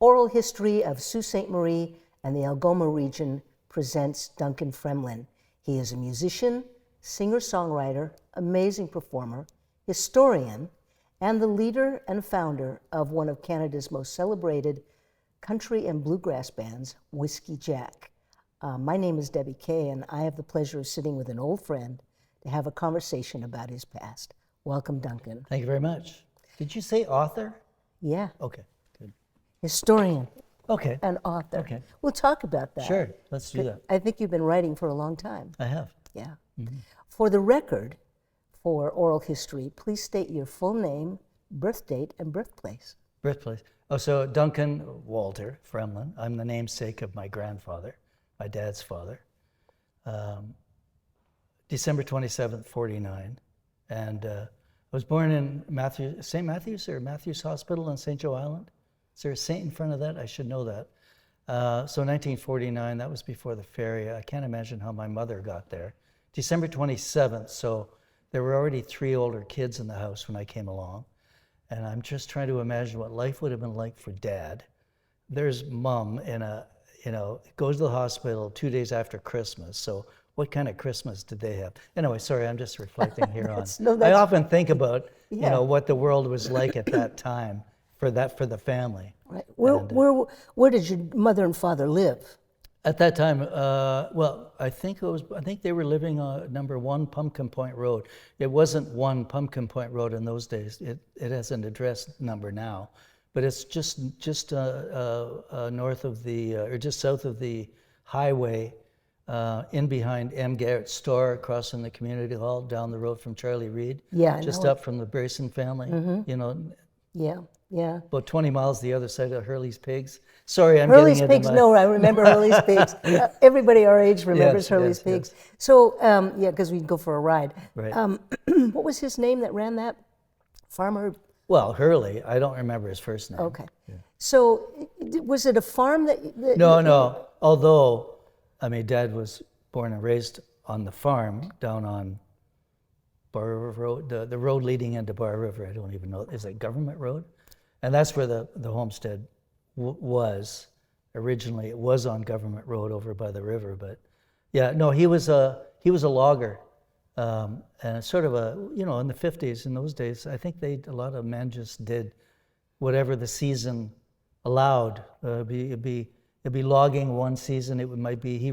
Oral History of Sault Ste. Marie and the Algoma region presents Duncan Fremlin. He is a musician, singer-songwriter, amazing performer, historian, and the leader and founder of one of Canada's most celebrated country and bluegrass bands, Whiskey Jack. My name is Debbi Kaye, and I have the pleasure of sitting with an old friend to have a conversation about his past. Welcome, Duncan. Thank you very much. Did you say author? Yeah. Okay, good. Historian. Okay. And author. Okay. We'll talk about that. Sure, let's do that. I think you've been writing for a long time. I have. Yeah. Mm-hmm. For the record, for oral history, please state your full name, birth date, and birthplace. Birthplace. Oh, so Duncan Walter Fremlin. I'm the namesake of my grandfather, my dad's father. December 27th, 49. And I was born in St. Matthew's or Matthew's Hospital in St. Joe Island. Is there a saint in front of that? I should know that. So 1949, that was before the ferry. I can't imagine how my mother got there. December 27th, so there were already 3 older kids in the house when I came along. And I'm just trying to imagine what life would have been like for Dad. There's Mom goes to the hospital 2 days after Christmas. So what kind of Christmas did they have? Anyway, sorry, I'm just reflecting here on. I often think about, what the world was like at that time for the family. Right. Where did your mother and father live? At that time, I think they were living on number 1 Pumpkin Point Road. It wasn't 1 Pumpkin Point Road in those days. It has an address number now, but it's just north of the or just south of the highway, in behind M. Garrett's store, across from the community hall, down the road from Charlie Reed. Yeah, just up from the Brayson family. Mm-hmm. Yeah. About 20 miles the other side of Hurley's Pigs. Sorry, I'm Hurley's getting Pigs. No, I remember Hurley's Pigs. Everybody our age remembers Hurley's Pigs. Yes. So, because we can go for a ride. Right. What was his name that ran that? Farmer? Well, Hurley. I don't remember his first name. Okay. Yeah. So, was it a farm that No. Although, Dad was born and raised on the farm down on Bar River Road, the road leading into Bar River. I don't even know. Is it Government Road? And that's where the homestead was. Originally, it was on Government Road over by the river. But he was a logger, and sort of in the 50s. In those days, I think a lot of men just did whatever the season allowed. It'd be logging one season. He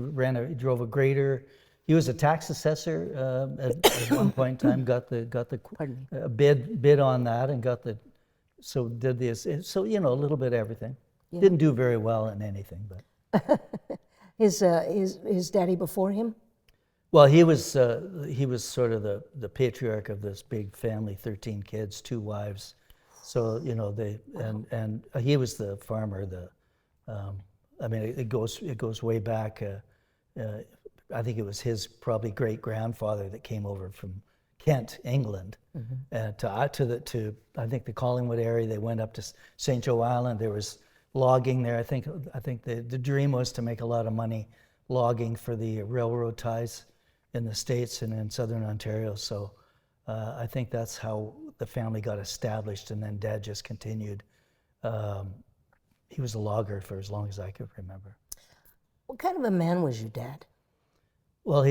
drove a grader. He was a tax assessor at one point in time. Got the bid on that and got the. So did this. So a little bit of everything. Yeah. Didn't do very well in anything, but. His daddy before him? Well, he was sort of the patriarch of this big family, 13 kids, 2 wives. So and he was the farmer. It goes way back. I think it was his probably great grandfather that came over from Kent, England, to I think the Collingwood area. They went up to St. Joe Island. There was logging there. I think the dream was to make a lot of money logging for the railroad ties in the States and in southern Ontario. So I think that's how the family got established, and then Dad just continued. He was a logger for as long as I could remember. What kind of a man was your dad? Well,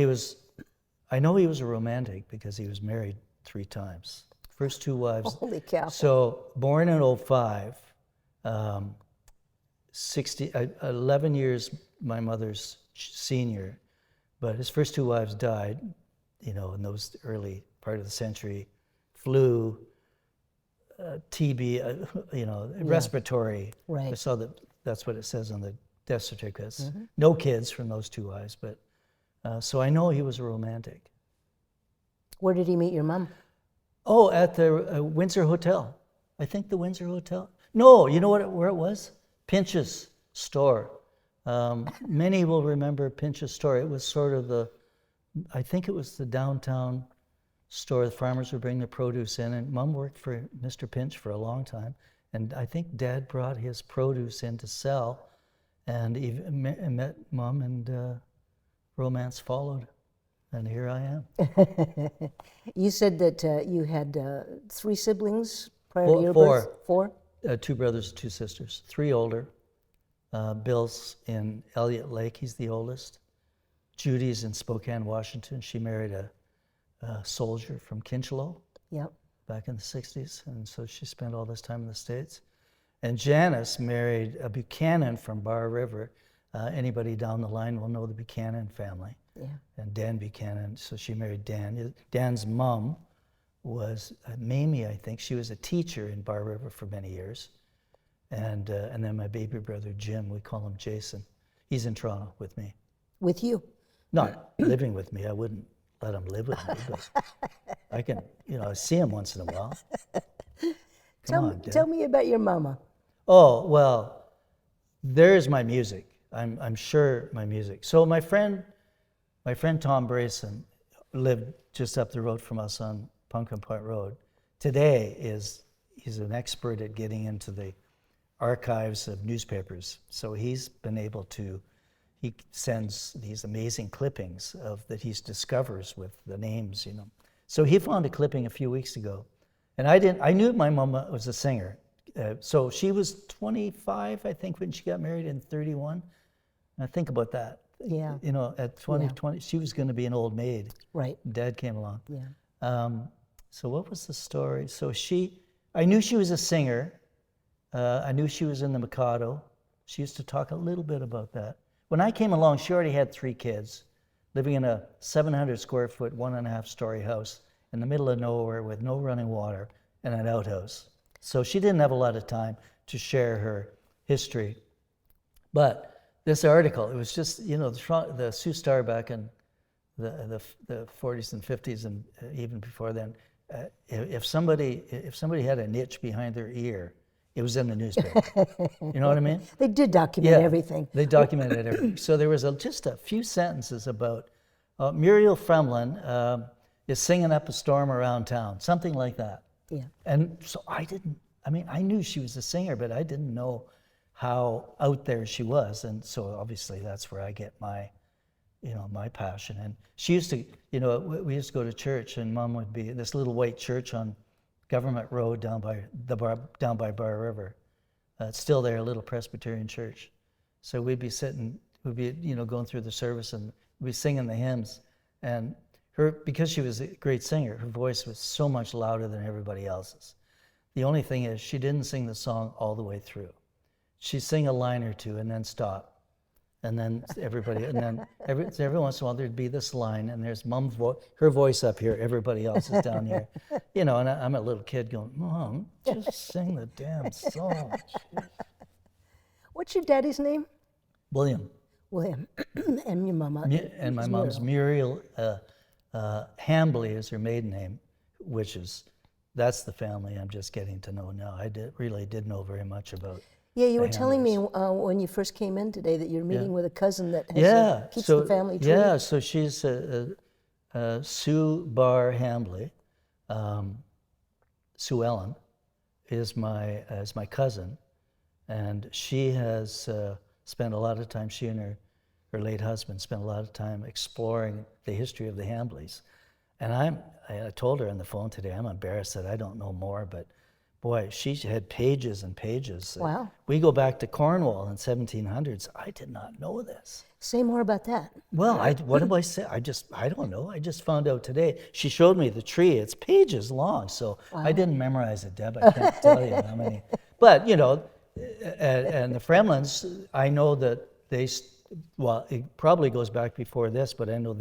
I know he was a romantic because he was married 3 times. First 2 wives. Holy cow. So born in 2005, 11 years my mother's senior, but his first 2 wives died, in those early part of the century. Flu, TB, respiratory. Right. I saw that's what it says on the death certificates. Mm-hmm. No kids from those 2 wives, but so I know he was a romantic. Where did he meet your mom? Oh, at the Windsor Hotel. I think the Windsor Hotel. No, you know where it was? Pinch's store. Many will remember Pinch's store. It was sort of I think it was the downtown store. The farmers would bring their produce in, and Mom worked for Mr. Pinch for a long time. And I think Dad brought his produce in to sell, and even met Mom, and romance followed. And here I am. You said that you had 3 siblings prior to your birth? 4? 2 brothers, 2 sisters. 3 older, Bill's in Elliott Lake, he's the oldest. Judy's in Spokane, Washington. She married a soldier from Kinchelo Yep. back in the 60s, and so she spent all this time in the States. And Janice married a Buchanan from Bar River. Anybody down the line will know the Buchanan family. Yeah. And Dan Buchanan, so she married Dan. Dan's mom was Mamie, I think. She was a teacher in Bar River for many years. And then my baby brother, Jim, we call him Jason. He's in Toronto with me. With you. Not living with me. I wouldn't let him live with me, but I can, see him once in a while. Come on, Dad. Tell me about your mama. Oh, well, there's my music. I'm sure my music. So my friend Tom Brayson lived just up the road from us on Pumpkin Point Road. Today he's an expert at getting into the archives of newspapers. So he sends these amazing clippings that he discovers with the names, So he found a clipping a few weeks ago, and I knew my mama was a singer. So she was 25, I think, when she got married, in 31. Now think about that. Yeah. At 20, she was going to be an old maid. Right. Dad came along. Yeah. So what was the story? So I knew she was a singer. I knew she was in the Mikado. She used to talk a little bit about that. When I came along, she already had 3 kids, living in a 700 square foot, 1.5 story house in the middle of nowhere with no running water and an outhouse. So she didn't have a lot of time to share her history. But this article, it was just, the Sioux Star back in the 40s and 50s and even before then, if somebody had a niche behind their ear, it was in the newspaper. You know what I mean? They did document everything. They documented everything. So there was just a few sentences about Muriel Fremlin is singing up a storm around town, something like that. Yeah. And so I knew she was a singer, but I didn't know how out there she was. And so obviously that's where I get my passion. And she used to, we used to go to church, and Mom would be this little white church on Government Road down by Bar River. It's still there, a little Presbyterian church. So we'd be going through the service, and we'd be singing the hymns. And because she was a great singer, her voice was so much louder than everybody else's. The only thing is, she didn't sing the song all the way through. She'd sing a line or two and then stop. And then every once in a while there'd be this line, and there's Mom's her voice up here, everybody else is down here. And I'm a little kid going, Mom, just sing the damn song. What's your daddy's name? William. And your mama? And my mom's Muriel Hambly is her maiden name, that's the family I'm just getting to know now. I really didn't know very much about. Yeah, you were telling me when you first came in today that you're meeting with a cousin that keeps the family tree. Yeah, so she's Sue Barr Hambly. Sue Ellen is my cousin, and she has spent a lot of time, she and her late husband spent a lot of time exploring the history of the Hambleys. And I told her on the phone today, I'm embarrassed that I don't know more, but boy, she had pages and pages. Wow. We go back to Cornwall in 1700s. I did not know this. Say more about that. Well, what do I say? I don't know. I just found out today. She showed me the tree. It's pages long, so wow. I didn't memorize it, Deb. I can't tell you how many. But, and the Fremlins, I know that it probably goes back before this, but I know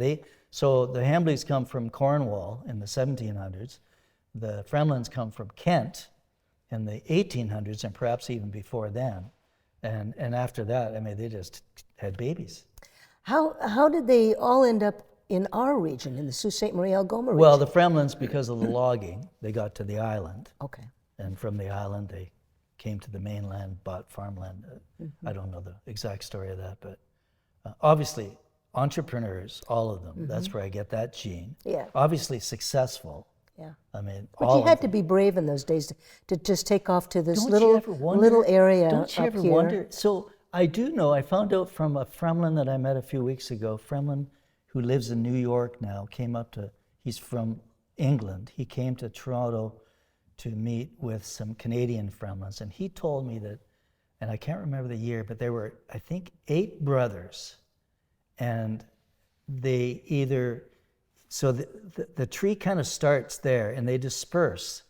so the Hambleys come from Cornwall in the 1700s. The Fremlins come from Kent in the 1800s, and perhaps even before then. And after that, they just had babies. How did they all end up in our region, in the Sault Ste. Marie Algoma region? Well, the Fremlins, because of the logging, they got to the island. Okay. And from the island, they came to the mainland, bought farmland. I don't know the exact story of that, but obviously entrepreneurs, all of them. That's where I get that gene. Yeah. Obviously successful. Yeah. But you had to be brave in those days to just take off to this little area up here. Don't you ever wonder? So I do know, I found out from a Fremlin that I met a few weeks ago, Fremlin, who lives in New York now, he's from England. He came to Toronto to meet with some Canadian Fremlins, and he told me that and I can't remember the year, but there were, I think, 8 brothers, and they either, so the tree kind of starts there, and they disperse.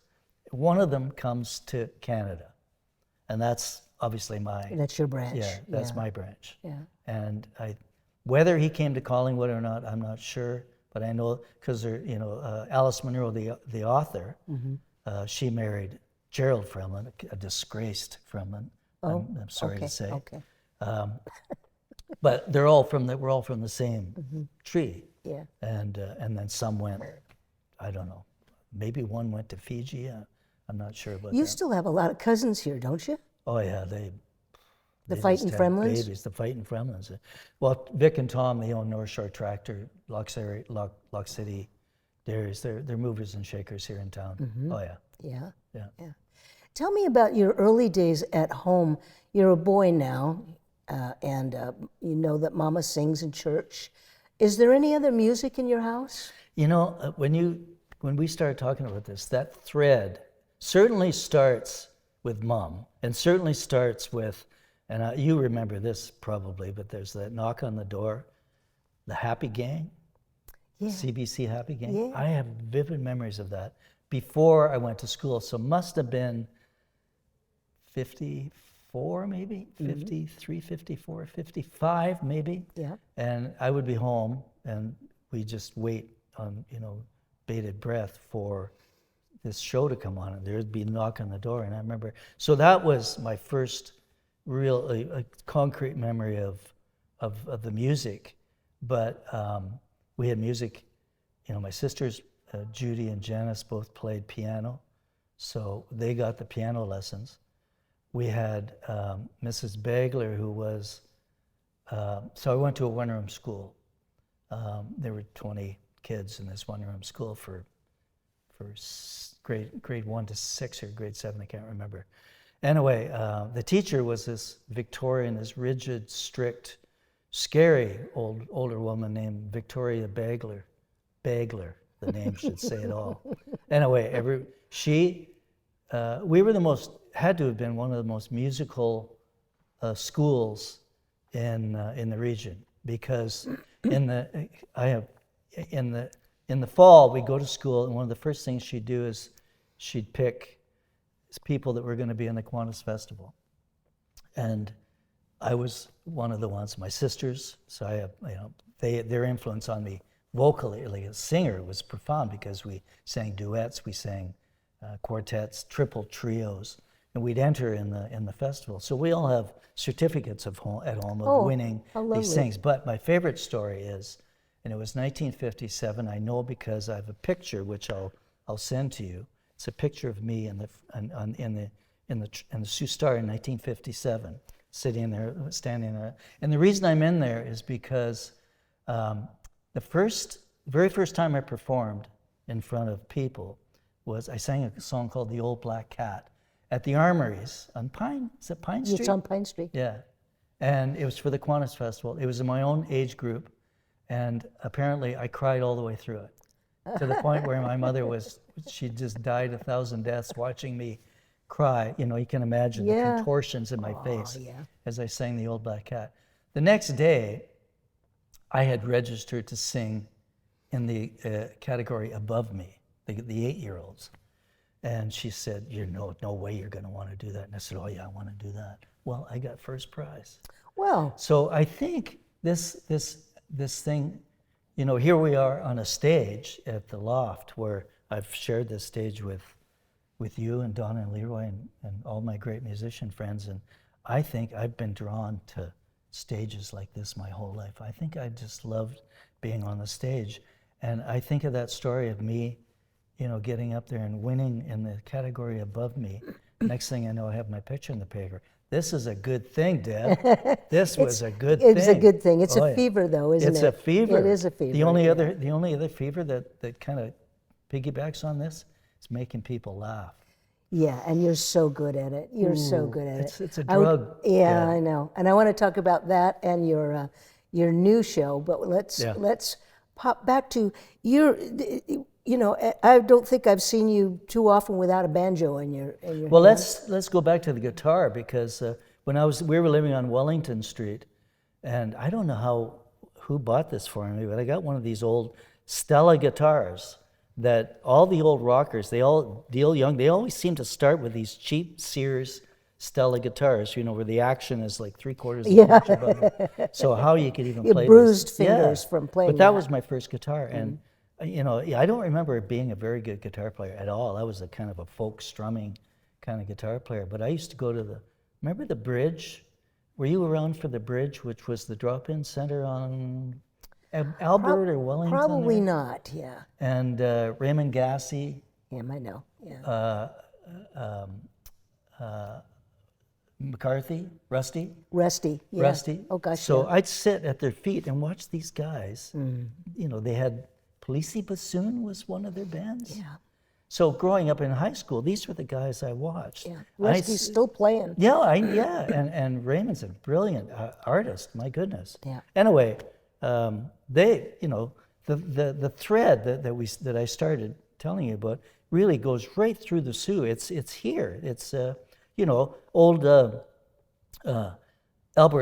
One of them comes to Canada, and that's obviously That's your branch. yeah, that's my branch. Yeah. And whether he came to Collingwood or not, I'm not sure, but I know because Alice Munro, the author, she married Gerald Fremlin, a disgraced Fremlin. Oh, I'm sorry to say. Okay. But we're all from the same tree. Yeah. And then some went, I don't know, maybe one went to Fiji. I'm not sure about You that. still have a lot of cousins here, don't you? Oh yeah, The they Fighting just had Fremlins? babies, the Fighting Fremlins. Well, Vic and Tom, they own North Shore Tractor, Lock City Dairies. They're movers and shakers here in town. Oh yeah. Yeah. Yeah. Tell me about your early days at home. You're a boy now, and you know that Mama sings in church. Is there any other music in your house? You know, when we started talking about this, that thread certainly starts with Mom, and certainly starts with, and you remember this probably, but there's that knock on the door, the Happy Gang, CBC Happy Gang. Yeah. I have vivid memories of that before I went to school, so must have been 54 maybe, 53, 54, 55 maybe. Yeah. And I would be home, and we just wait on, bated breath for this show to come on, and there'd be a knock on the door. And I remember, so that was my first real a concrete memory of the music. But we had music, my sisters, Judy and Janice, both played piano, so they got the piano lessons. We had Mrs. Bagler, who was, so I went to a one-room school. There were 20 kids in this one-room school for grade 1 to 6 or grade 7, I can't remember. Anyway, the teacher was this Victorian, this rigid, strict, scary older woman named Victoria Bagler. Bagler, the name should say it all. Anyway, we were had to have been one of the most musical schools in the region, because in the fall we go to school, and one of the first things she'd do is she'd pick people that were going to be in the Kiwanis Festival, and I was one of the ones. My sisters, so I have their influence on me vocally, like a singer, was profound, because we sang duets, we sang quartets, triple trios, and we'd enter in the festival. So we all have certificates at home of winning these things. But my favorite story is, and it was 1957. I know because I have a picture which I'll send to you. It's a picture of me in the Sioux Star in 1957, sitting there, standing there. And the reason I'm in there is because the very first time I performed in front of people was I sang a song called "The Old Black Cat" at the Armories on Pine. Is it Pine Street? It's on Pine Street. Yeah, and it was for the Kiwanis Festival. It was in my own age group, and apparently I cried all the way through it, to the point where my mother she just died 1,000 deaths watching me cry. You can imagine the contortions in my face as I sang "The Old Black Cat." The next day, I had registered to sing in the category above me, the 8-year-olds. And she said, no way you're going to want to do that. And I said, oh yeah, I want to do that. Well, I got first prize. Well. So I think this thing, here we are on a stage at the Loft, where I've shared this stage with you and Donna and Leroy and all my great musician friends. And I think I've been drawn to stages like this my whole life. I think I just loved being on the stage. And I think of that story of me, getting up there and winning in the category above me. Next thing I know, I have my picture in the paper. This is a good thing, Deb. This was a good thing. It's a good thing. It's a fever, though, isn't it? It's a fever. It is a fever. The only other fever that kind of piggybacks on this is making people laugh. Yeah, and you're so good at it. You're so good at it. It's a drug. I know. And I want to talk about that and your new show, but let's pop back to your. I don't think I've seen you too often without a banjo in your Well, hand. let's go back to the guitar, because we were living on Wellington Street, and I don't know who bought this for me, but I got one of these old Stella guitars that all the old rockers, they all deal young, they always seem to start with these cheap Sears Stella guitars, where the action is like 3/4 of an inch above it. So how you could even play bruised this. fingers from playing But that was my first guitar, and I don't remember being a very good guitar player at all. I was a kind of a folk strumming kind of guitar player, but I used to go to remember the Bridge? Were you around for the Bridge, which was the drop-in center on Albert or Wellington? Probably not, yeah. And Raymond Gassy. Yeah, I know, yeah. McCarthy, Rusty, yeah. Rusty. Oh gosh, So yeah. I'd sit at their feet and watch these guys. They had Police Bassoon was one of their bands. Yeah. So growing up in high school, these were the guys I watched. Yeah, Rusty's still playing. Yeah, and Raymond's a brilliant artist. My goodness. Yeah. Anyway, they, the thread that I started telling you about really goes right through the Sioux. It's here. It's old Albert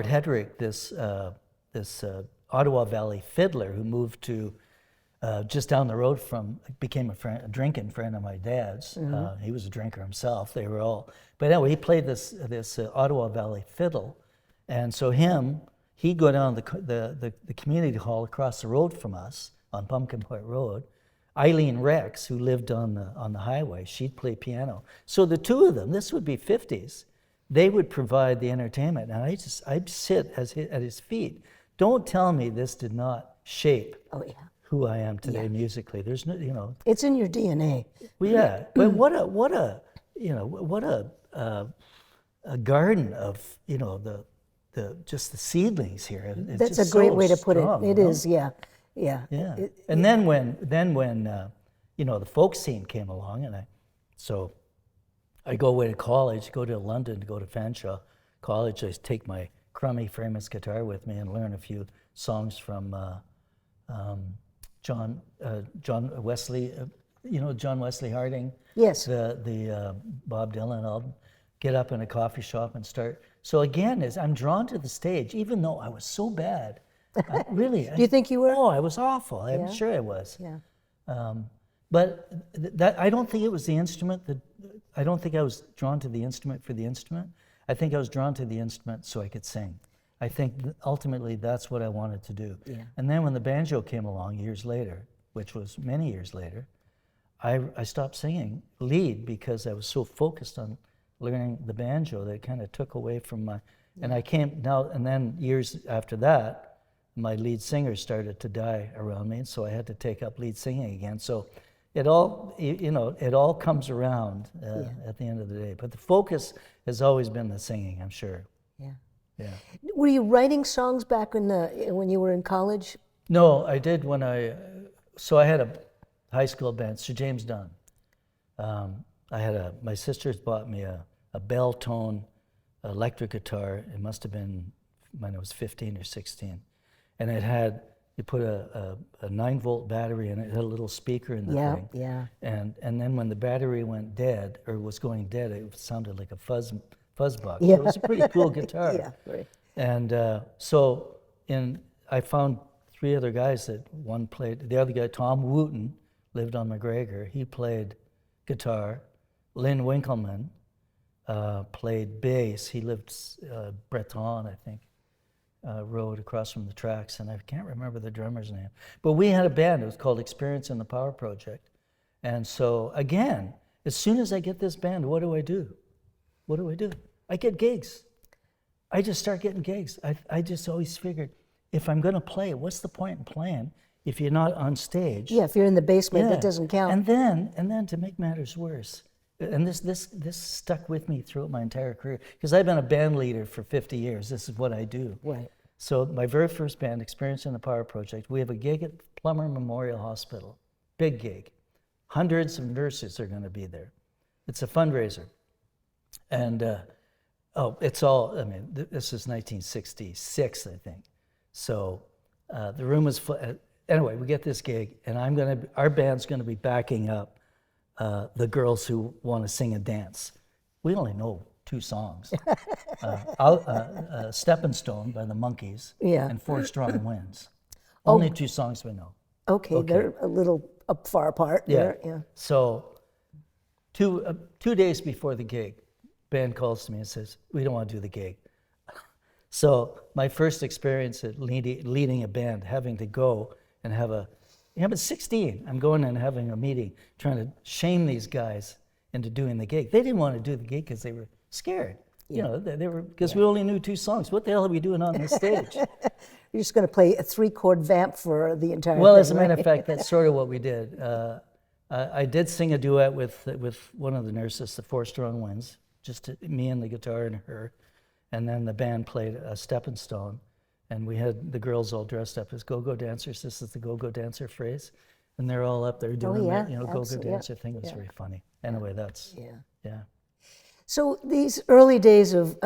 Hedrick, this Ottawa Valley fiddler who moved to just down the road became a drinking friend of my dad's. He was a drinker himself. They were all, but anyway, he played this Ottawa Valley fiddle, and so he'd go down the community hall across the road from us on Pumpkin Point Road. Eileen Rex, who lived on the highway, she'd play piano. So the two of them, this would be 50s, they would provide the entertainment, and I'd sit at his feet. Don't tell me this did not shape who I am today musically. There's no, It's in your DNA. Well, yeah, but what a garden of just the seedlings here. It's That's just a great so way to put strong, it. It is, yeah. Yeah. And then when the folk scene came along, and I go away to college, go to London, to go to Fanshawe College. I take my crummy Framus guitar with me and learn a few songs from John Wesley. John Wesley Harding. Yes. The Bob Dylan album. Get up in a coffee shop and start. So again, as I'm drawn to the stage, even though I was so bad. Really. Do you think you were? Oh, I was awful. I'm sure I was. Yeah. But that I don't think it was the instrument I don't think I was drawn to the instrument for the instrument. I think I was drawn to the instrument so I could sing. I think ultimately that's what I wanted to do. Yeah. And then when the banjo came along years later, which was many years later, I stopped singing lead because I was so focused on learning the banjo that it kind of took away from my. And and then years after that, my lead singer started to die around me, and so I had to take up lead singing again. So it all comes around at the end of the day. But the focus has always been the singing, I'm sure. Yeah. Yeah. Were you writing songs back when you were in college? No, I did when I had a high school band, Sir James Dunn. My sisters bought me a bell tone electric guitar. It must have been when I was 15 or 16. And you put a 9-volt battery in it, it had a little speaker in the thing. Yeah. And then when the battery went dead, or was going dead, it sounded like a fuzz box. Yeah. So it was a pretty cool guitar. Yeah, great. And I found 3 other guys that one played, the other guy, Tom Wooten, lived on McGregor. He played guitar. Lynn Winkleman played bass. He lived Breton, I think. Road across from the tracks, and I can't remember the drummer's name. But we had a band, it was called Experience in the Power Project. And so again, as soon as I get this band, what do I do? I get gigs. I just start getting gigs. I just always figured, if I'm gonna play, what's the point in playing if you're not on stage? Yeah, if you're in the basement, that doesn't count. And then to make matters worse, and this stuck with me throughout my entire career, because I've been a band leader for 50 years. This is what I do. Right. So my very first band, Experience in the Power Project, we have a gig at Plummer Memorial Hospital, big gig. Hundreds of nurses are going to be there. It's a fundraiser. And, this is 1966, I think. So the room was full. Anyway, we get this gig, and our band's going to be backing up the girls who want to sing and dance. We only know 2 songs. Stepping Stone by the Monkees Yeah. and Four Strong Winds. Only 2 songs we know. Okay, they're a little far apart there. Yeah. So 2 days before the gig, band calls to me and says, we don't want to do the gig. So my first experience at leading a band, having to go and have but 16, I'm going and having a meeting, trying to shame these guys into doing the gig. They didn't want to do the gig because they were scared. You know, they were, because we only knew 2 songs. What the hell are we doing on this stage? You're just going to play a 3-chord vamp for the entire thing. Well, as a matter of fact, that's sort of what we did. I did sing a duet with one of the nurses, the Four Strong Winds, just me and the guitar and her. And then the band played a Stepping Stone, and we had the girls all dressed up as go-go dancers. This is the go-go dancer phrase. And they're all up there doing that, go-go dancer thing. It was very funny. Anyway, that's, yeah. So these early days of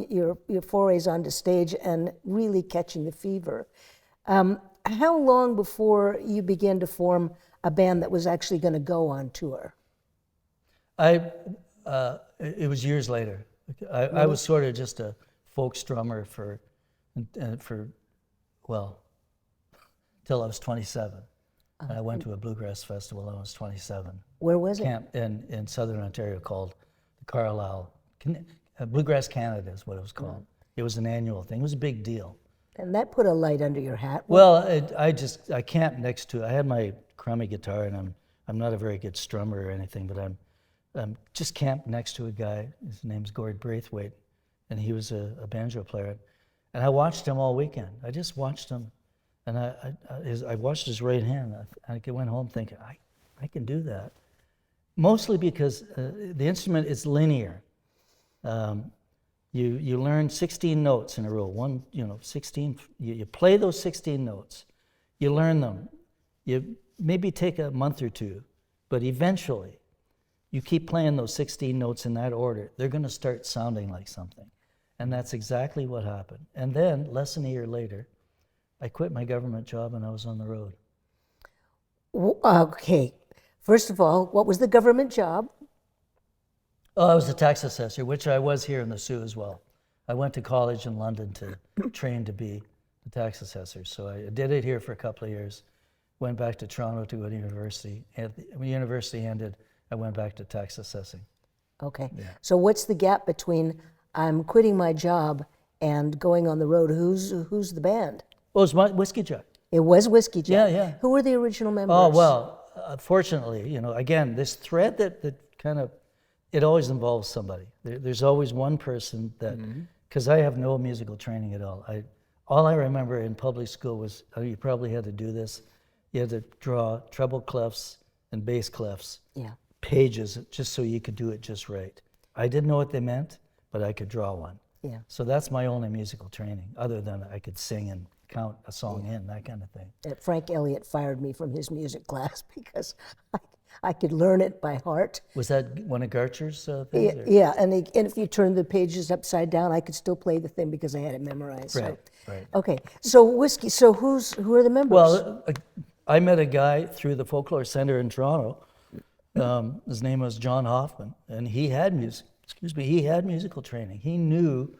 your forays onto stage and really catching the fever, how long before you began to form a band that was actually going to go on tour? It was years later. I was sort of just a folk strummer till I was 27. I went to a bluegrass festival when I was 27. Where was it? Camp in southern Ontario called the Carlisle. Bluegrass Canada is what it was called. It was an annual thing. It was a big deal. And that put a light under your hat. Well, I camped next to, I had my crummy guitar, and I'm not a very good strummer or anything, but I'm just camped next to a guy. His name's Gord Braithwaite, and he was a banjo player. And I watched him all weekend. I just watched him, and I watched his right hand. I went home thinking, I can do that. Mostly because the instrument is linear. You learn 16 notes in a row. 16. You play those 16 notes. You learn them. You maybe take a month or 2, but eventually, you keep playing those 16 notes in that order, they're going to start sounding like something. And that's exactly what happened. And then, less than a year later, I quit my government job and I was on the road. Okay. First of all, what was the government job? Oh, I was a tax assessor, which I was here in the Sioux as well. I went to college in London to train to be a tax assessor. So I did it here for a couple of years, went back to Toronto to go to university. And when university ended, I went back to tax assessing. Okay. Yeah. So what's the gap between I'm quitting my job and going on the road? Who's the band? Well, it was Whiskey Jack. It was Whiskey Jack. Yeah. Who were the original members? Oh, well, fortunately, again, this thread that kind of, it always involves somebody. There's always one person that, because I have no musical training at all. All I remember in public school was, you probably had to do this, you had to draw treble clefs and bass clefs. Yeah. Pages just so you could do it just right. I didn't know what they meant, but I could draw one. Yeah. So that's my only musical training, other than I could sing and count a song in, that kind of thing. Frank Elliott fired me from his music class because I could learn it by heart. Was that one of Garcher's things? Yeah, and if you turn the pages upside down, I could still play the thing because I had it memorized. Right. Okay, so Whiskey. So who are the members? Well, I met a guy through the Folklore Center in Toronto. His name was John Hoffman, and he had musical training. He knew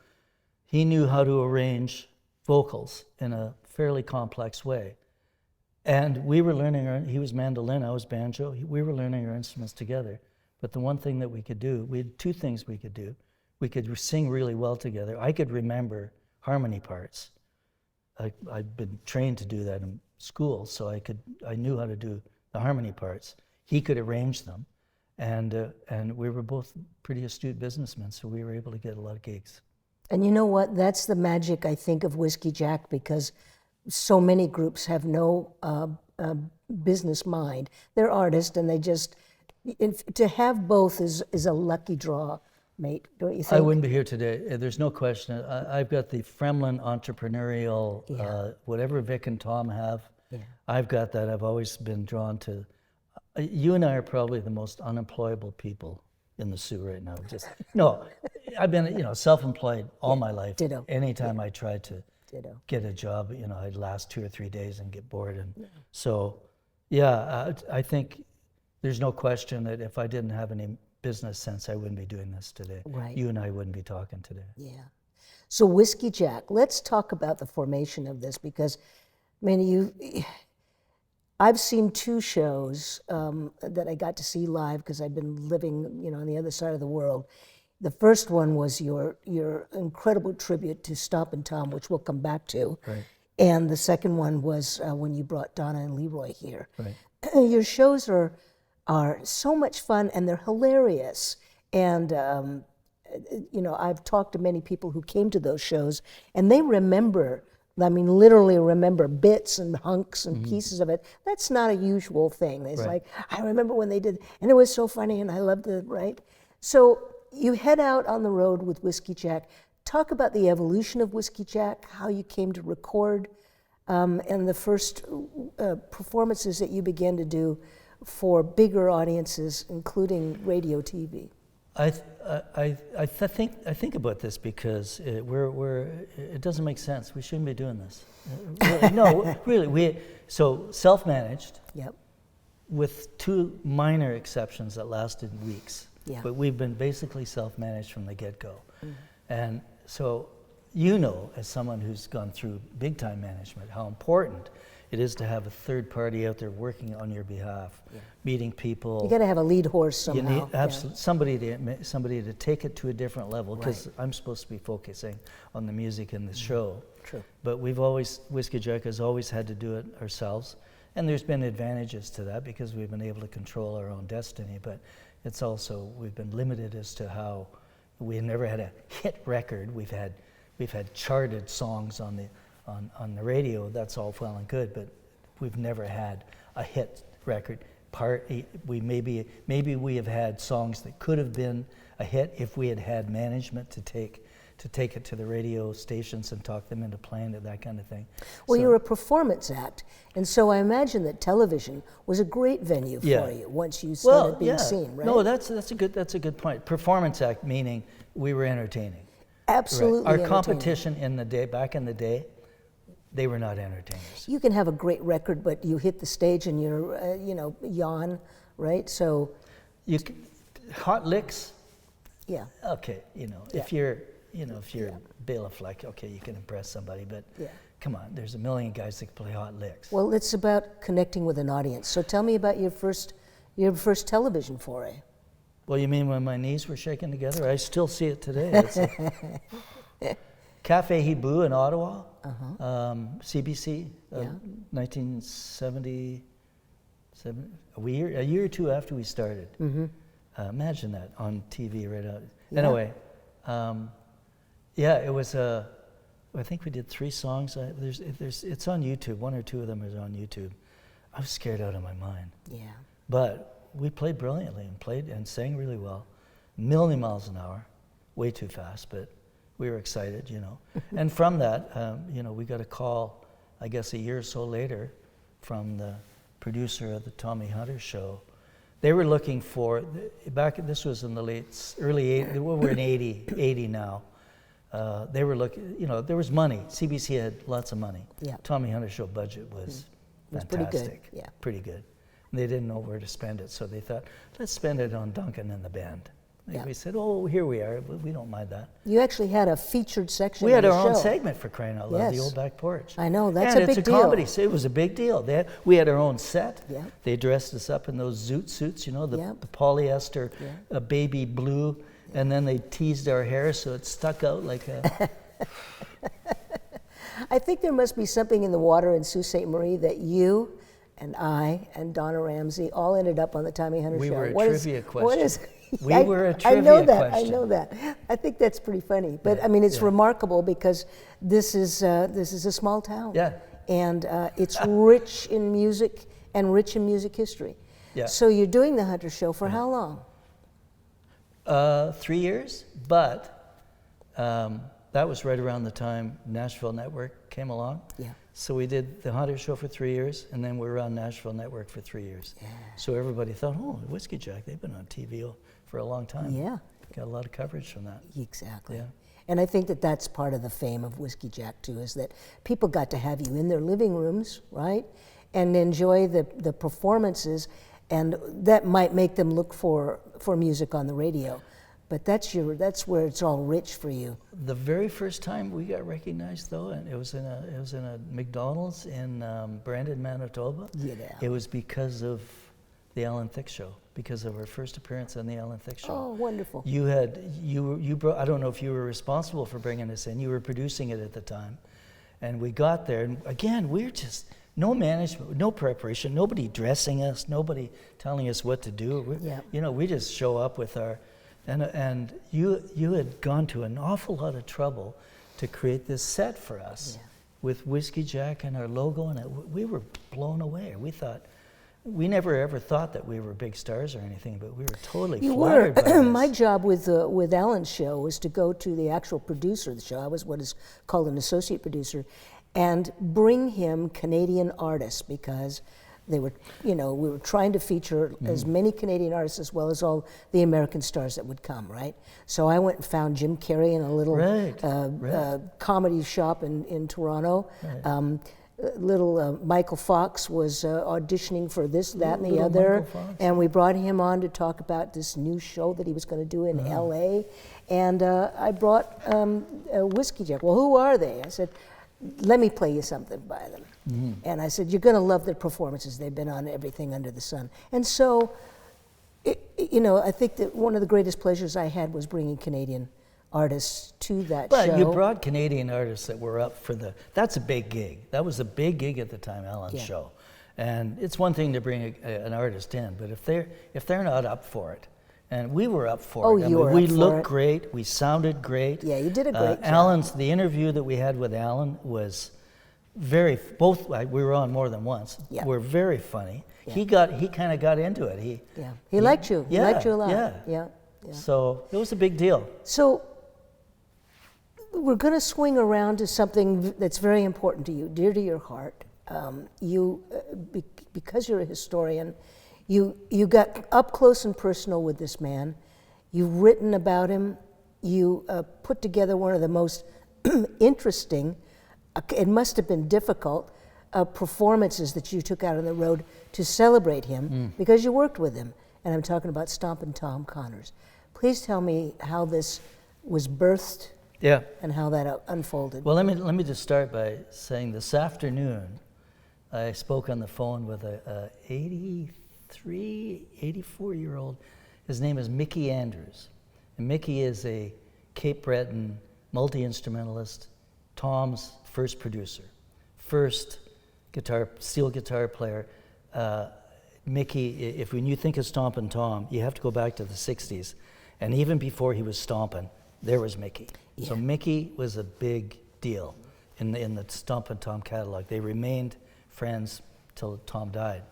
how to arrange vocals in a fairly complex way. And we were learning, he was mandolin, I was banjo, we were learning our instruments together. But the one thing that we could do, we had 2 things we could do. We could sing really well together. I could remember harmony parts. I'd been trained to do that in school, so I knew how to do the harmony parts. He could arrange them, and we were both pretty astute businessmen, so we were able to get a lot of gigs. And you know what? That's the magic, I think, of Whiskey Jack, because so many groups have no business mind. They're artists, and they just, to have both is a lucky draw, mate, don't you think? I wouldn't be here today. There's no question. I've got the Fremlin entrepreneurial, whatever Vic and Tom have. Yeah. I've got that. I've always been drawn to. You and I are probably the most unemployable people in the Sioux right now. No, I've been self-employed all my life. Ditto. Anytime I tried to get a job, I'd last 2 or 3 days and get bored. And so, I think there's no question that if I didn't have any business sense, I wouldn't be doing this today. Right. You and I wouldn't be talking today. Yeah. So Whiskey Jack, let's talk about the formation of this, because, I mean, I've seen two shows that I got to see live because I've been living, on the other side of the world. The first one was your incredible tribute to Stomp and Tom, which we'll come back to. Right. And the second one was when you brought Donna and Leroy here. Right. Your shows are so much fun, and they're hilarious. And I've talked to many people who came to those shows, and they remember. I mean, literally remember bits and hunks and pieces of it. That's not a usual thing. It's like, I remember when they did, and it was so funny, and I loved it, right? So you head out on the road with Whiskey Jack. Talk about the evolution of Whiskey Jack, how you came to record, and the first performances that you began to do for bigger audiences, including radio, TV. I think about this because it doesn't make sense. We shouldn't be doing this. No, really. So self-managed. Yep. With two minor exceptions that lasted weeks. Yeah. But we've been basically self-managed from the get-go. And so as someone who's gone through big-time management, how important it is to have a third party out there working on your behalf, meeting people. You got to have a lead horse somehow. You need somebody to take it to a different level, because I'm supposed to be focusing on the music and the show. True. But Whiskey Jack has always had to do it ourselves, and there's been advantages to that because we've been able to control our own destiny. But it's also, we've been limited as to how we never had a hit record. We've had charted songs on the radio. That's all well and good, but we've never had a hit record. Maybe we have had songs that could have been a hit if we had had management to take it to the radio stations and talk them into playing it, that kind of thing. Well, you're a performance act, and so I imagine that television was a great venue for you once you started being seen, right? No, that's a good point. Performance act meaning we were entertaining. Absolutely. Our competition back in the day, they were not entertainers. You can have a great record, but you hit the stage and you're, yawn, right? So, hot licks. Yeah. Okay, if you're Bela Fleck, okay, you can impress somebody, but come on, there's a million guys that can play hot licks. Well, it's about connecting with an audience. So tell me about your first television foray. Well, you mean when my knees were shaking together? I still see it today. Café Hibou in Ottawa, CBC, 1977, a year or two after we started. Imagine that on TV right out. Anyway, it was I think we did 3 songs. It's on YouTube. 1 or 2 of them is on YouTube. I was scared out of my mind. Yeah. But we played brilliantly and played and sang really well, million miles an hour, way too fast, but we were excited, And from that, we got a call, I guess a year or so later, from the producer of the Tommy Hunter show. They were looking for, this was in the early 80s, we're in 80 now. They were looking, there was money. CBC had lots of money. Yeah. Tommy Hunter show budget was fantastic. Pretty good. Yeah. Pretty good. And they didn't know where to spend it, so they thought, let's spend it on Duncan and the band. And we said, oh, here we are, but we don't mind that. You actually had a featured section. We had of our the own show. segment, for crying out loud, the old back porch. I know, that's and a big it's a deal. comedy. So it was a big deal. We had our own set. Yeah. They dressed us up in those zoot suits, the polyester baby blue, and then they teased our hair so it stuck out like a... I think there must be something in the water in Sault Ste. Marie that you and I and Donna Ramsey all ended up on the Tommy Hunter show. We were a trivia question. What is... We were a trivia question. I know that. I think that's pretty funny. But I mean, it's remarkable because this is a small town. Yeah. And it's rich in music and rich in music history. Yeah. So you're doing the Hunter show for how long? 3 years, but that was right around the time Nashville Network came along. Yeah. So we did the Hunter show for 3 years, and then we were on Nashville Network for 3 years. Yeah. So everybody thought, oh, Whiskey Jack, they've been on TV for a long time. Yeah. Got a lot of coverage from that. Exactly. Yeah. And I think that that's part of the fame of Whiskey Jack, too, is that people got to have you in their living rooms, right, and enjoy the performances. and that might make them look for music on the radio. But that's where it's all rich for you. The very first time we got recognized, though, and it was in a McDonald's in Brandon, Manitoba. Yeah. It was because of the Alan Thicke Show, because of our first appearance on the Alan Thicke Show. Oh, wonderful. You brought, I don't know if you were responsible for bringing us in. You were producing it at the time, and we got there, and again, we're just no management, no preparation, nobody dressing us, nobody telling us what to do. We just show up with our. And you had gone to an awful lot of trouble to create this set for us with Whiskey Jack and our logo, and we were blown away. We never ever thought that we were big stars or anything, but we were totally flattered by this. My job with Alan's show was to go to the actual producer of the show. I was what is called an associate producer, and bring him Canadian artists, because they were, we were trying to feature as many Canadian artists as well as all the American stars that would come, right? So I went and found Jim Carrey in a little comedy shop in Toronto. Right. Michael Fox was auditioning for this, that, and the other. And we brought him on to talk about this new show that he was going to do in LA. And I brought Whiskey Jack. Well, who are they? I said, let me play you something by them. And I said, you're going to love their performances. They've been on everything under the sun. And so, I think that one of the greatest pleasures I had was bringing Canadian artists to that show. But you brought Canadian artists that were up for that's a big gig. That was a big gig at the time, Alan's show. And it's one thing to bring an artist in, but if they're not up for it, and we were up for it. We looked great. We sounded great. Yeah, you did a great job. The interview that we had with Alan was we were on more than once. Yeah. Were very funny. Yeah. He kind of got into it. He liked you. He liked you a lot. Yeah. So it was a big deal. So we're going to swing around to something that's very important to you, dear to your heart. Because you're a historian, you got up close and personal with this man. You've written about him. You put together one of the most interesting, it must have been difficult, performances that you took out on the road to celebrate him because you worked with him. And I'm talking about Stompin' Tom Connors. Please tell me how this was birthed and how that unfolded. Well, let me just start by saying this afternoon I spoke on the phone with a 84-year-old. His name is Mickey Andrews. And Mickey is a Cape Breton multi-instrumentalist, Tom's first producer, first steel guitar player. Mickey, when you think of Stompin' Tom, you have to go back to the 60s. And even before he was stomping, there was Mickey. Yeah. So Mickey was a big deal in the Stompin' Tom catalog. They remained friends till Tom died.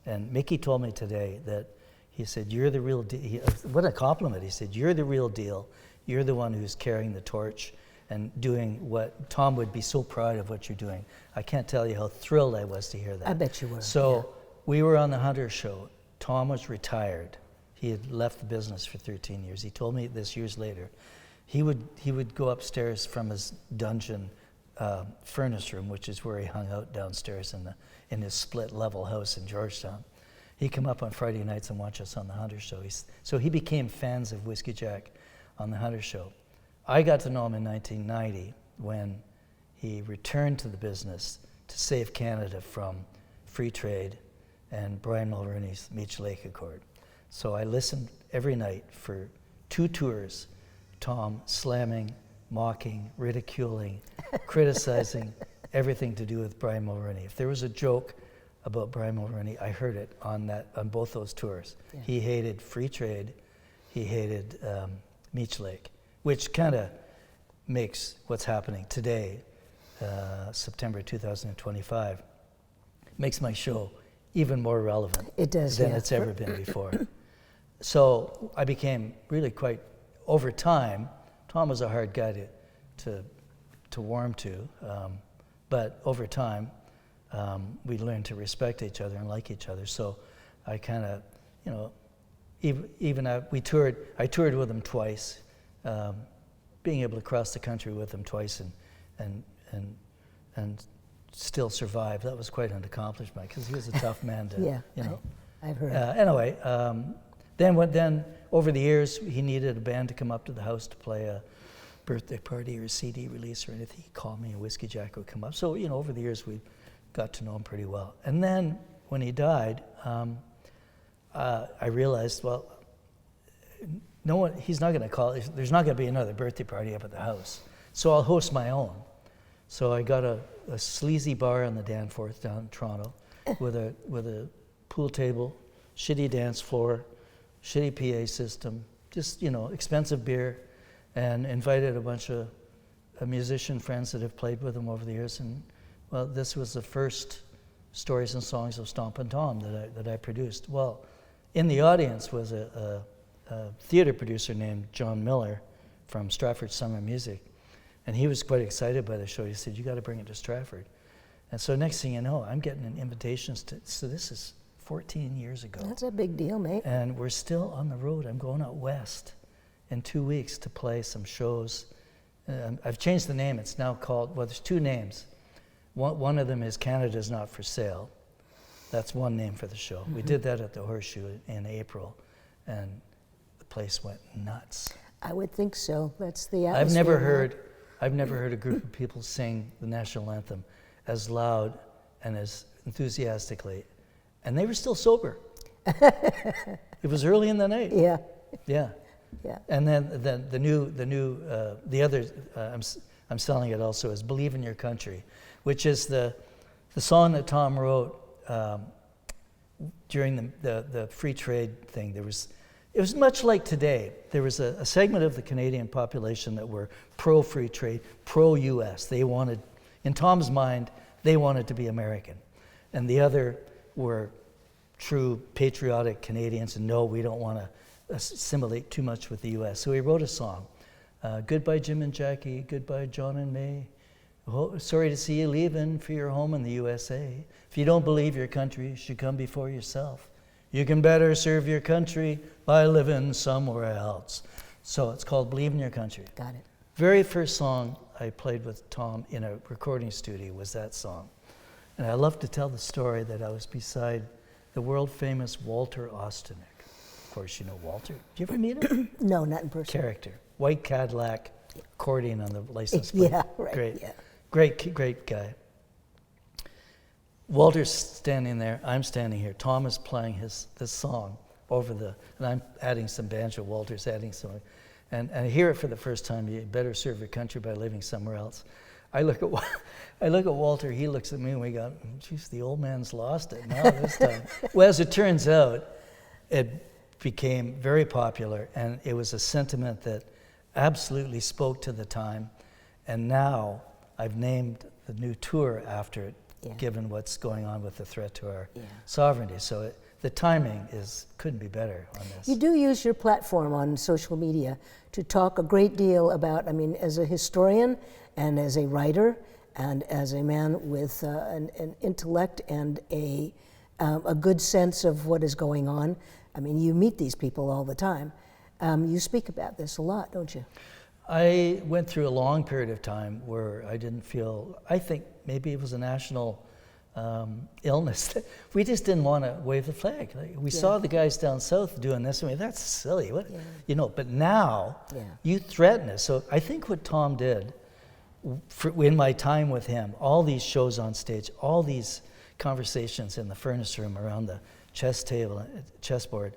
And Mickey told me today that he said, you're the real deal. What a compliment. He said, you're the real deal. You're the one who's carrying the torch and doing what Tom would be so proud of what you're doing. I can't tell you how thrilled I was to hear that. I bet you were. So we were on the Hunter show. Tom was retired. He had left the business for 13 years. He told me this years later. He would go upstairs from his dungeon furnace room, which is where he hung out downstairs in his split level house in Georgetown. He'd come up on Friday nights and watch us on the Hunter show. So he became fans of Whiskey Jack on the Hunter show. I got to know him in 1990 when he returned to the business to save Canada from free trade and Brian Mulroney's Meech Lake Accord. So I listened every night for 2 tours, Tom slamming, mocking, ridiculing, criticizing everything to do with Brian Mulroney. If there was a joke about Brian Mulroney, I heard it on both those tours. Yeah. He hated free trade, he hated Meech Lake, which kind of makes what's happening today, September 2025, makes my show even more relevant than it's ever been before. So I became really quite, over time, Tom was a hard guy to warm to, but over time, we learned to respect each other and like each other. So I kind of, I toured with him twice. Being able to cross the country with him twice and still survive, that was quite an accomplishment because he was a tough man to, I've heard. Anyway, then over the years, he needed a band to come up to the house to play a birthday party or a CD release or anything. He'd call me, and Whiskey Jack would come up. So, over the years, we got to know him pretty well. And then when he died, I realized, well, no one, he's not going to call, there's not going to be another birthday party up at the house. So I'll host my own. So I got a sleazy bar on the Danforth down in Toronto with a pool table, shitty dance floor, shitty PA system, just, expensive beer, and invited a bunch of musician friends that have played with him over the years. And, well, this was the first Stories and Songs of Stompin' Tom that I produced. Well, in the audience was a theater producer named John Miller from Stratford Summer Music. And he was quite excited by the show. He said, "You got to bring it to Stratford." And so next thing you know, I'm getting invitations so this is 14 years ago. That's a big deal, mate. And we're still on the road. I'm going out west in 2 weeks to play some shows. I've changed the name. It's now called, well, there's two names. One of them is Canada's Not For Sale. That's one name for the show. Mm-hmm. We did that at the Horseshoe in April, and the place went nuts. I would think so. That's the atmosphere. I've never heard a group of people sing the national anthem as loud and as enthusiastically, and they were still sober. It was early in the night. Yeah. Yeah. Yeah. And then the other, I'm selling it also as "Believe in Your Country," which is the song that Tom wrote during the free trade thing. It was much like today. There was a segment of the Canadian population that were pro-free trade, pro-US. They wanted, in Tom's mind, they wanted to be American. And the other were true patriotic Canadians, and no, we don't want to assimilate too much with the US. So he wrote a song, "Goodbye Jim and Jackie, goodbye John and May. Oh, sorry to see you leaving for your home in the USA. If you don't believe your country should come before yourself, you can better serve your country by living somewhere else." So it's called "Believe in Your Country." Got it. Very first song I played with Tom in a recording studio was that song. And I love to tell the story that I was beside the world famous Walter Ostanek. Of course, you know Walter. Did you ever meet him? No, not in person. Character. White Cadillac, accordion on the license plate. Yeah, right. Great. Yeah. Great guy. Walter's standing there, I'm standing here. Tom is playing this song and I'm adding some banjo, Walter's adding some. And I hear it for the first time, "You better serve your country by living somewhere else." I look at Walter, he looks at me, and we go, "Geez, the old man's lost it now this time." Well, as it turns out, it became very popular, and it was a sentiment that absolutely spoke to the time. And now I've named the new tour after it, given what's going on with the threat to our sovereignty. So the timing couldn't be better on this. You do use your platform on social media to talk a great deal about, as a historian and as a writer and as a man with an intellect and a good sense of what is going on. You meet these people all the time. You speak about this a lot, don't you? I went through a long period of time where I didn't feel, I think maybe it was a national illness. We just didn't want to wave the flag. We saw the guys down south doing this. That's silly. What, but now you threaten us. So I think what Tom did in my time with him, all these shows on stage, all these conversations in the furnace room around the chess table, chessboard,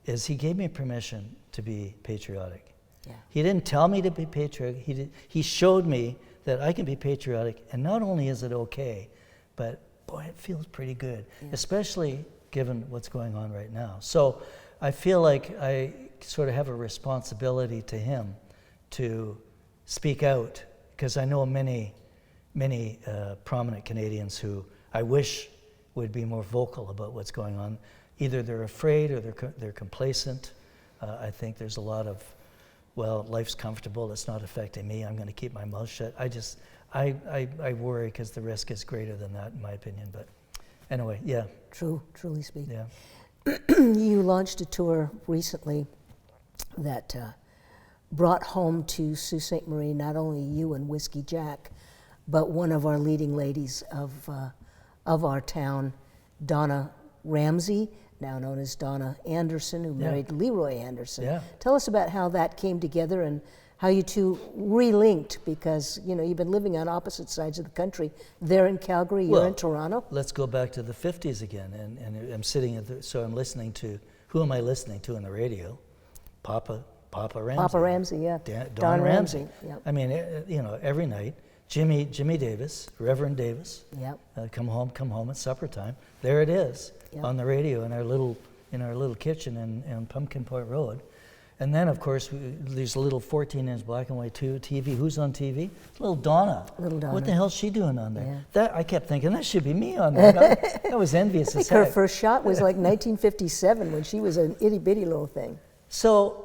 is he gave me permission to be patriotic. Yeah. He didn't tell me to be patriotic. He showed me that I can be patriotic, and not only is it okay, but boy, it feels pretty good, especially given what's going on right now. So I feel like I sort of have a responsibility to him to speak out, because I know many prominent Canadians who I wish would be more vocal about what's going on. Either they're afraid or they're complacent. I think there's a lot of, well, life's comfortable, it's not affecting me, I'm going to keep my mouth shut. I worry because the risk is greater than that, in my opinion. But anyway, yeah. Truly speaking. Yeah. You launched a tour recently that brought home to Sault Ste. Marie not only you and Whiskey Jack, but one of our leading ladies of our town, Donna Ramsey. now known as Donna Anderson, who married Leroy Anderson. Yeah. Tell us about how that came together and how you two relinked, because you've been living on opposite sides of the country. They're in Calgary, you're in Toronto. Let's go back to the 50s again, and I'm sitting so I'm listening to, who am I listening to on the radio? Papa Ramsey. Papa Ramsey, yeah. Don Ramsey. Yep. I mean, every night, Jimmy Davis, Reverend Davis, Yep. come home at supper time. There it is on the radio in our little kitchen in Pumpkin Point Road. And then, of course, there's a little 14-inch black and white TV. Who's on TV? Little Donna. What the hell's she doing on there? Yeah. That I kept thinking, that should be me on there. I was envious as Her heck. first shot was like 1957 when she was an itty-bitty little thing. So,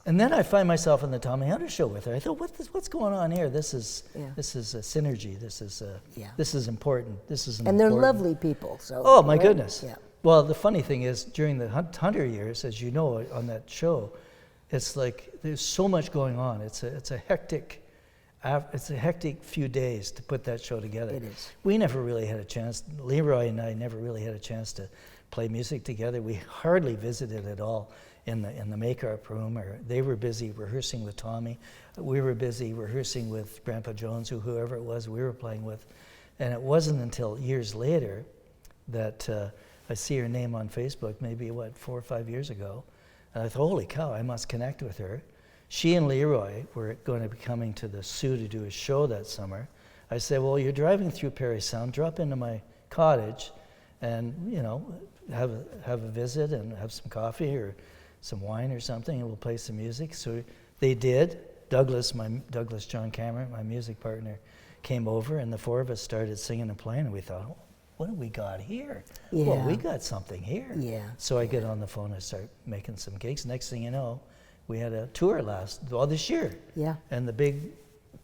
and then I find myself in the Tommy Hunter show with her. I thought, what's going on here? This is a synergy. This is important. And they're lovely people. So. Oh my goodness. Yeah. Well, the funny thing is, during the Hunter years, as you know, on that show, it's like there's so much going on. It's a hectic few days to put that show together. It is. We never really had a chance. Leroy and I never really had a chance to play music together. We hardly visited at all in the makeup room. Or they were busy rehearsing with Tommy. We were busy rehearsing with Grandpa Jones, or whoever it was we were playing with. And it wasn't until years later that I see her name on Facebook, maybe 4 or 5 years ago, and I thought, holy cow, I must connect with her. She and Leroy were going to be coming to the Sioux to do a show that summer. I said, well, you're driving through Parry Sound, drop into my cottage and, have a visit and have some coffee or some wine or something, and we'll play some music. So they did. Douglas John Cameron, my music partner, came over, and the four of us started singing and playing, and we thought, what do we got here? Yeah. Well, we got something here. Yeah. So I get on the phone and start making some gigs. Next thing you know, we had a tour this year. Yeah. And the big...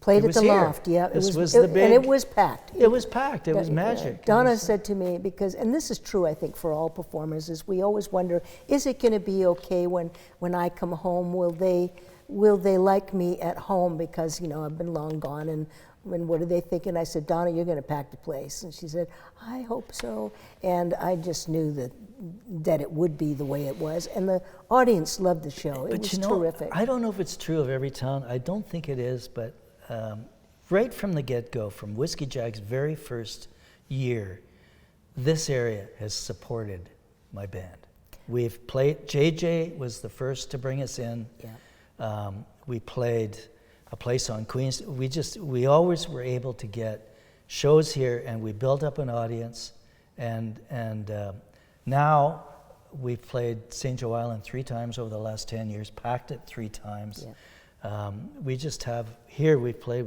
Played at the Loft, yeah. And it was packed. It was magic. Donna said to me, and this is true, I think, for all performers, is we always wonder, is it going to be okay when I come home? Will they like me at home? Because, I've been long gone, and what are they thinking? I said, Donna, you're going to pack the place. And she said, I hope so. And I just knew that it would be the way it was. And the audience loved the show. It was terrific. I don't know if it's true of every town. I don't think it is, but right from the get-go, from Whiskey Jack's very first year, this area has supported my band. We've played, JJ was the first to bring us in. Yeah. We played a place on Queens. We always were able to get shows here, and we built up an audience. And now we've played St. Joe Island 3 times over the last 10 years, packed it 3 times. Yeah. We just have, here we've played,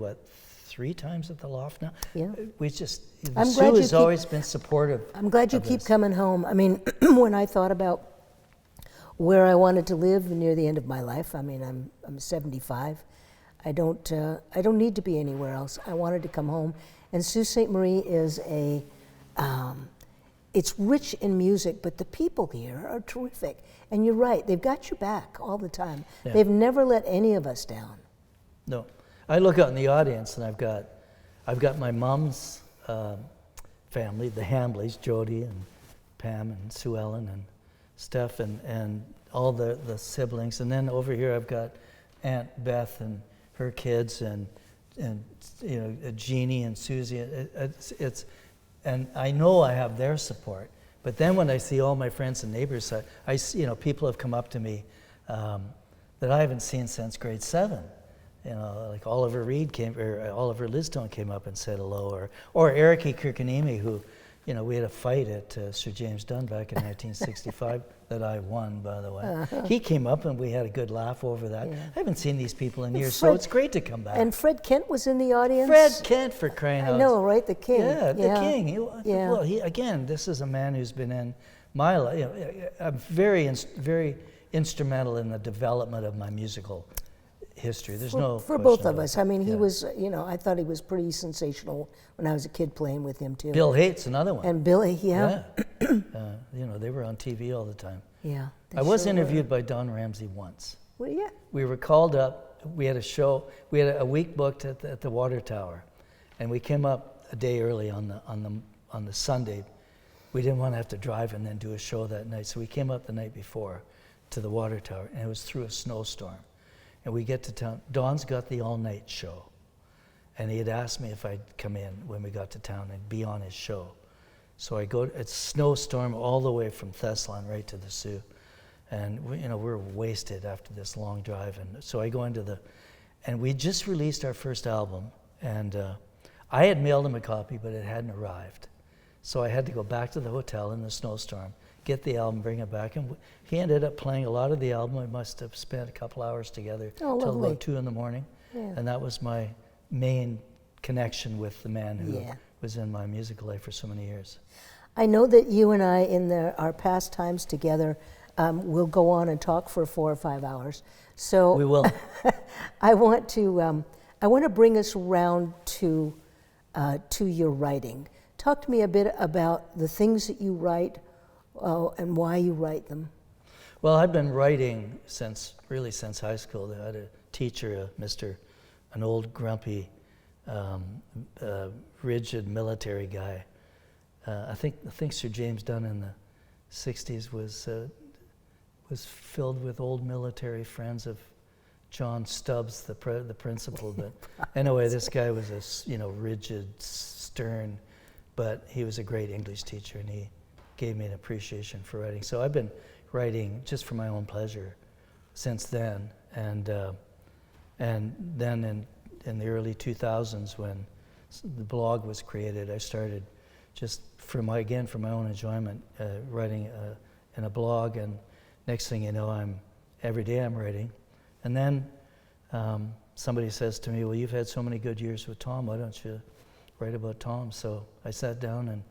3 times at the Loft now? Yeah. Sue has always been supportive. I'm glad you keep coming home. I mean, when I thought about where I wanted to live near the end of my life, I mean, I'm 75. I don't need to be anywhere else. I wanted to come home. And Sault Ste. Marie is it's rich in music, but the people here are terrific. And you're right, they've got your back all the time. Yeah. They've never let any of us down. No. I look out in the audience, and I've got my mom's family, the Hambleys, Jody and Pam and Sue Ellen and Steph and all the siblings. And then over here I've got Aunt Beth and her kids and Jeannie and Susie. And I know I have their support. But then when I see all my friends and neighbors, I see, people have come up to me that I haven't seen since grade 7. Like Oliver Lisdon came up and said hello, or Eric E. Kirkanimi, who, we had a fight at Sir James Dunn back in 1965 that I won, by the way. He came up and we had a good laugh over that. Yeah. I haven't seen these people in years, so it's great to come back. And Fred Kent was in the audience? Fred Kent, for crying out. I know, right? The king. Yeah, the king. Well, again, this is a man who's been in my life. I'm very instrumental in the development of my musical history. There's no for both of us. I mean, he was, I thought he was pretty sensational when I was a kid playing with him too. Bill Haight's another one. And Billy, yeah. They were on TV all the time. Yeah. I was interviewed by Don Ramsey once. Well, yeah. We were called up. We had a show. We had a week booked at the Water Tower, and we came up a day early on the Sunday, we didn't want to have to drive and then do a show that night. So we came up the night before to the water tower, and it was through a snowstorm. And we get to town. Don's got the all-night show. And he had asked me if I'd come in when we got to town and be on his show. So I go, it's snowstorm all the way from Thessalon right to the Sioux. And we're wasted after this long drive. And so I go into and we just released our first album. And I had mailed him a copy, but it hadn't arrived. So I had to go back to the hotel in the snowstorm, get the album, bring it back. And he ended up playing a lot of the album. We must have spent a couple hours together till about 2 in the morning. Yeah. And that was my main connection with the man who was in my musical life for so many years. I know that you and I, in our past times together, will go on and talk for 4 or 5 hours. So we will. I want to bring us around to your writing. Talk to me a bit about the things that you write and why you write them. Well, I've been writing since high school. I had a teacher, an old grumpy, rigid military guy. I think Sir James Dunn in the 60s was filled with old military friends of John Stubbs, the principal. But anyway, this guy was rigid, stern, but he was a great English teacher, and he gave me an appreciation for writing. So I've been writing just for my own pleasure since then, and then in the early 2000s, when the blog was created, I started just for my own enjoyment, writing in a blog, and next thing you know, every day I'm writing. And then somebody says to me, well, you've had so many good years with Tom, why don't you write about Tom? So I sat down, and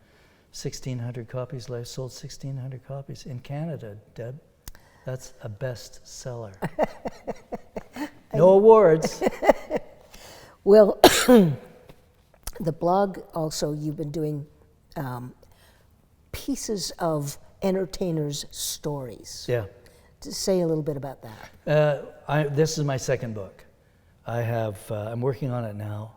1,600 copies, I sold 1,600 copies in Canada, Deb. That's a bestseller. No awards. Well, the blog also, you've been doing pieces of entertainers' stories. Yeah. To say a little bit about that. This is my second book. I'm working on it now.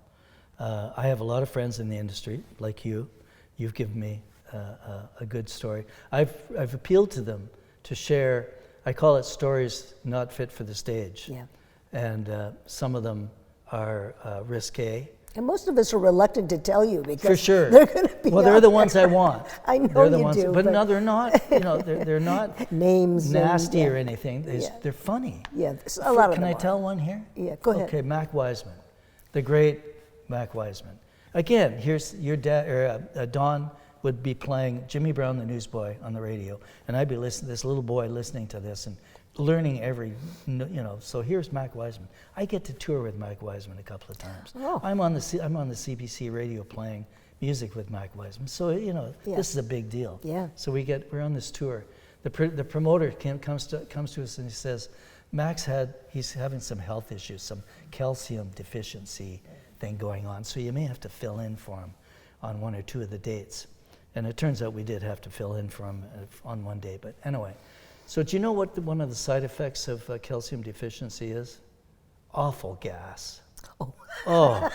I have a lot of friends in the industry, like you. You've given me a good story. I've appealed to them to share. I call it stories not fit for the stage. Yeah. And some of them are risque. And most of us are reluctant to tell you because for sure. They're going to be. Well, they're the ones I want. I know they're the you ones, do, but no, they're not. They're not names nasty or anything. They're funny. Yeah, a lot of them. Can I tell one here? Yeah, go ahead. Okay, Mac Wiseman, the great Mac Wiseman. Again, here's your dad, or Don would be playing Jimmy Brown, the newsboy, on the radio, and I'd be listening. This little boy listening to this and learning so here's Mac Wiseman. I get to tour with Mac Wiseman a couple of times. Oh. I'm on the CBC radio playing music with Mac Wiseman. So this is a big deal. Yeah. So we're on this tour. The promoter comes to us and he says, he's having some health issues, some calcium deficiency thing going on. So you may have to fill in for him on 1 or 2 of the dates. And it turns out we did have to fill in for him on one day. But anyway. So do you know what one of the side effects of calcium deficiency is? Awful gas. Oh.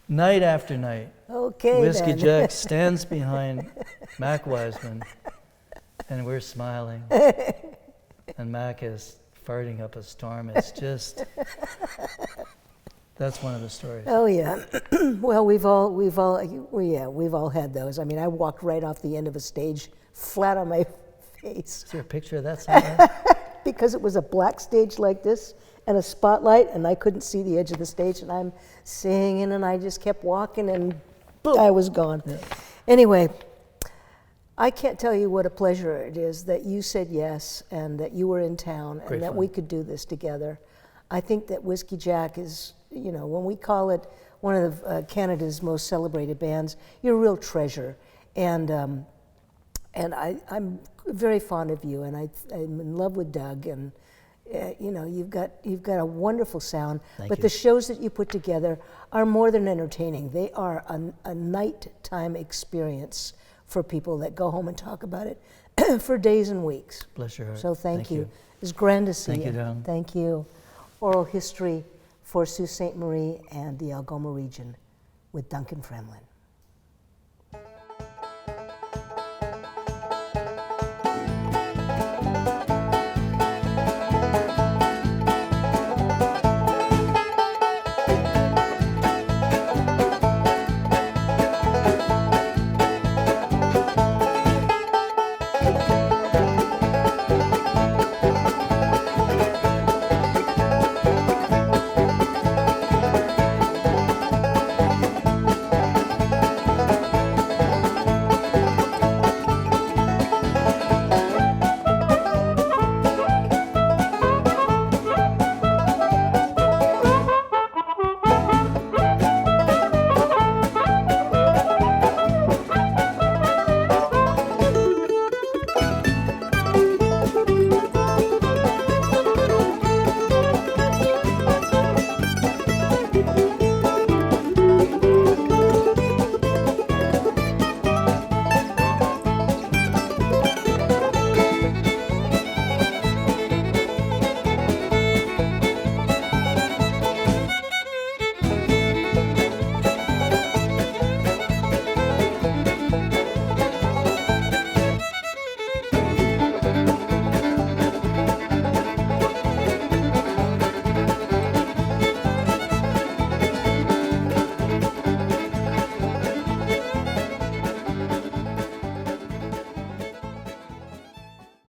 Night after night. Okay, Whiskey then. Jack stands behind Mac Wiseman, and we're smiling. And Mac is farting up a storm. It's just, that's one of the stories. Oh yeah. Well, we've all had those. I mean, I walked right off the end of a stage, flat on my face. Is there a picture of that somewhere? Because it was a black stage like this and a spotlight, and I couldn't see the edge of the stage, and I'm singing, and I just kept walking, and boom, I was gone. Yeah. Anyway, I can't tell you what a pleasure it is that you said yes, and that you were in town, and that we could do this together. I think that Whiskey Jack is, when we call it one of Canada's most celebrated bands, you're a real treasure. And I'm very fond of you, and I'm in love with Doug, and you've got a wonderful sound. Thank but you. the shows that you put together are more than entertaining. They are a nighttime experience for people that go home and talk about it for days and weeks. Bless your heart. So thank you. It's grand to see Thank you. you, Don. Thank you. Oral History for Sault Ste. Marie and the Algoma region with Duncan Fremlin.